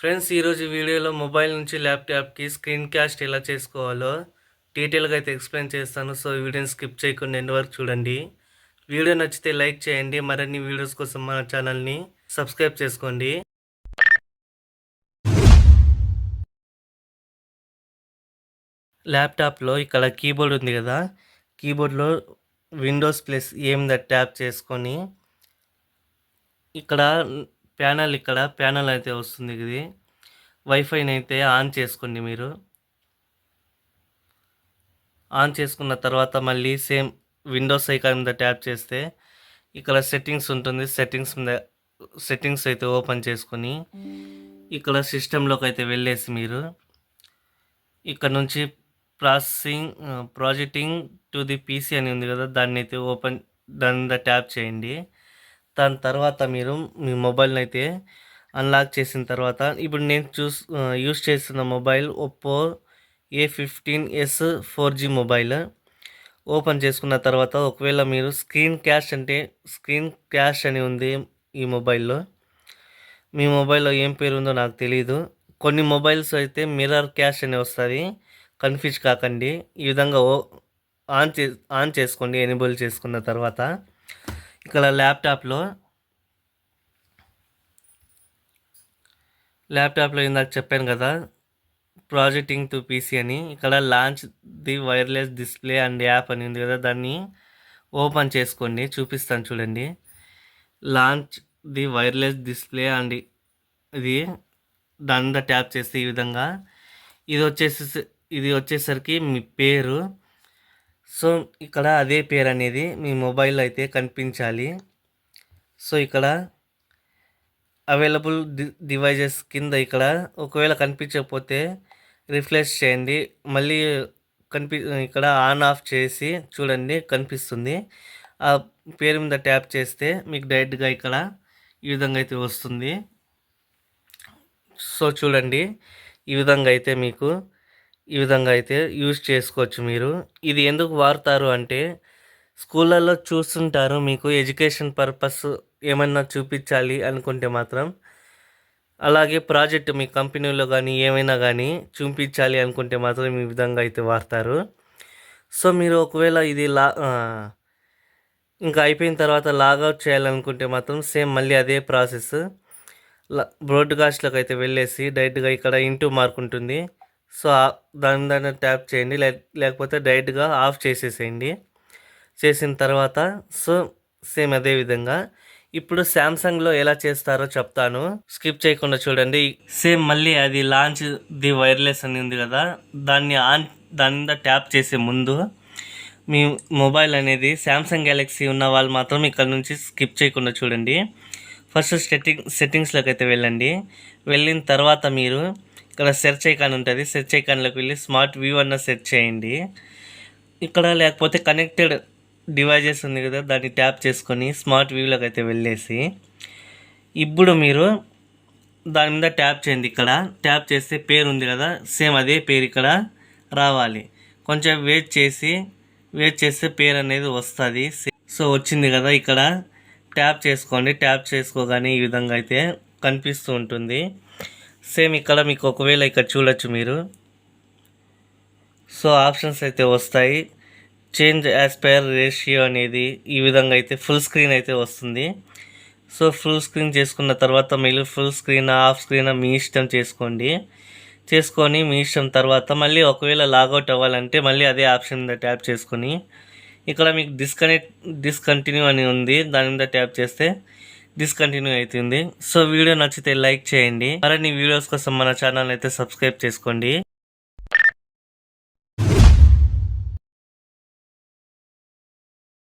Friends, ఈరోజు వీడియోలో mobile నుంచి ల్యాప్టాప్కి స్క్రీన్ క్యాస్ట్ ఎలా చేసుకోవాలో డీటెయిల్గా అయితే ఎక్స్ప్లెయిన్ చేస్తాను. సో వీడియోని స్కిప్ చేయకుండా ఎండ్ వరకు చూడండి. వీడియో నచ్చితే లైక్ చేయండి. మరిన్ని వీడియోస్ కోసం మన ఛానల్ని సబ్స్క్రైబ్ చేసుకోండి. ల్యాప్టాప్లో ఇక్కడ కీబోర్డ్ ఉంది కదా, కీబోర్డ్లో విండోస్ ప్లస్ ఏం ట్యాప్ చేసుకొని ఇక్కడ ప్యానల్ అయితే వస్తుంది. ఇది వైఫైని అయితే ఆన్ చేసుకోండి. మీరు ఆన్ చేసుకున్న తర్వాత మళ్ళీ సేమ్ విండోస్ ఐకాన్ మీద ట్యాప్ చేస్తే ఇక్కడ సెట్టింగ్స్ ఉంటుంది. సెట్టింగ్స్ అయితే ఓపెన్ చేసుకొని ఇక్కడ సిస్టంలోకి అయితే వెళ్ళేసి మీరు ఇక్కడ నుంచి ప్రాజెక్టింగ్ టు ది పీసీ అని ఉంది కదా, దాని మీద ట్యాప్ చేయండి. దాని తర్వాత మీరు మీ మొబైల్ని అయితే అన్లాక్ చేసిన తర్వాత ఇప్పుడు నేను యూస్ చేస్తున్న mobile Oppo A15s 4G mobile open చేసుకున్న తర్వాత ఒకవేళ మీరు స్క్రీన్ క్యాష్ అని ఉంది ఈ మొబైల్లో. మీ మొబైల్లో ఏం పేరు ఉందో నాకు తెలియదు. కొన్ని మొబైల్స్ అయితే మిర్రర్ క్యాష్ అని వస్తుంది, కన్ఫ్యూజ్ కాకండి. ఈ విధంగా ఆన్ చేసుకోండి. ఎనేబుల్ చేసుకున్న తర్వాత ఇక్కడ ల్యాప్టాప్లో ఇందాక చెప్పాను కదా, ప్రాజెక్టింగ్ టు పీసీ అని. ఇక్కడ launch the wireless display and app అని ఉంది కదా, దాన్ని ఓపెన్ చేసుకోండి. చూపిస్తాను చూడండి. Launch the wireless display and ఇది దాని మీద ట్యాప్ చేస్తే ఈ విధంగా ఇది వచ్చేసరికి మీ పేరు. సో ఇక్కడ అదే పేరు అనేది మీ మొబైల్ అయితే కనిపించాలి. సో ఇక్కడ అవైలబుల్ డివైజెస్ కింద ఇక్కడ ఒకవేళ కనిపించకపోతే రిఫ్రెష్ చేయండి. మళ్ళీ ఇక్కడ ఆన్ ఆఫ్ చేసి చూడండి, కనిపిస్తుంది. ఆ పేరు మీద ట్యాప్ చేస్తే మీకు డైరెక్ట్గా ఇక్కడ ఈ విధంగా అయితే వస్తుంది. సో చూడండి, ఈ విధంగా అయితే యూజ్ చేసుకోవచ్చు మీరు. ఇది ఎందుకు వాడతారు అంటే స్కూళ్ళల్లో చూస్తుంటారు, మీకు ఎడ్యుకేషన్ పర్పస్ ఏమన్నా చూపించాలి అనుకుంటే మాత్రం, అలాగే ప్రాజెక్ట్ మీ కంపెనీలో కానీ ఏమైనా కానీ చూపించాలి అనుకుంటే మాత్రం ఈ విధంగా అయితే వాడతారు. సో మీరు ఒకవేళ ఇది ఇంకా అయిపోయిన తర్వాత లాగౌట్ చేయాలనుకుంటే మాత్రం సేమ్ మళ్ళీ అదే ప్రాసెస్. బ్రాడ్కాస్ట్లోకి అయితే వెళ్ళేసి డైరెక్ట్గా ఇక్కడ ఇంటూ మార్క్ ఉంటుంది. సో దాని ట్యాప్ చేయండి, లేకపోతే డైరెక్ట్గా ఆఫ్ చేసేసేయండి. చేసిన తర్వాత సో సేమ్ అదే విధంగా ఇప్పుడు శాంసంగ్లో ఎలా చేస్తారో చెప్తాను, స్కిప్ చేయకుండా చూడండి. సేమ్ మళ్ళీ అది లాంచ్ ది వైర్లెస్ అని ఉంది కదా, దాని మీద ట్యాప్ చేసే ముందు మీ మొబైల్ అనేది శాంసంగ్ గ్యాలక్సీ ఉన్న వాళ్ళు మాత్రం ఇక్కడ నుంచి స్కిప్ చేయకుండా చూడండి. ఫస్ట్ సెట్టింగ్స్లోకి అయితే వెళ్ళండి. వెళ్ళిన తర్వాత మీరు ఇక్కడ సెర్చ్ ఐకాన్ ఉంటుంది, సెర్చ్ ఐకాన్లోకి వెళ్ళి స్మార్ట్ వ్యూ అన్న సెర్చ్ చేయండి. ఇక్కడ లేకపోతే కనెక్టెడ్ డివైజెస్ ఉంది కదా, దాన్ని ట్యాప్ చేసుకొని స్మార్ట్ వ్యూలోకి అయితే వెళ్ళేసి ఇప్పుడు మీరు దాని మీద ట్యాప్ చేయండి. ఇక్కడ ట్యాప్ చేస్తే పేరు ఉంది కదా, సేమ్ అదే పేరు ఇక్కడ రావాలి. కొంచెం వెయిట్ చేస్తే పేరు అనేది వస్తుంది. సో వచ్చింది కదా, ఇక్కడ ట్యాప్ చేసుకోండి. ట్యాప్ చేసుకోగానే ఈ విధంగా అయితే కనిపిస్తూ ఉంటుంది. సేమ్ ఇక్కడ మీకు ఒకవేళ ఇక్కడ చూడొచ్చు మీరు. సో ఆప్షన్స్ అయితే వస్తాయి. చేంజ్ యాజ్ పర్ రేషియో అనేది ఈ విధంగా అయితే ఫుల్ స్క్రీన్ అయితే వస్తుంది. సో ఫుల్ స్క్రీన్ చేసుకున్న తర్వాత మీరు ఫుల్ స్క్రీన్ హాఫ్ స్క్రీన్ మీ ఇష్టం చేసుకొని మీ ఇష్టం తర్వాత మళ్ళీ ఒకవేళ లాగౌట్ అవ్వాలంటే మళ్ళీ అదే ఆప్షన్ మీద ట్యాప్ చేసుకొని ఇక్కడ మీకు డిస్కంటిన్యూ అని ఉంది, దాని మీద ట్యాప్ చేస్తే డిస్కంటిన్యూ అవుతుంది. సో వీడియో నచ్చితే లైక్ చేయండి. మరిన్ని వీడియోస్ కోసం మన ఛానల్ అయితే సబ్స్క్రైబ్ చేసుకోండి.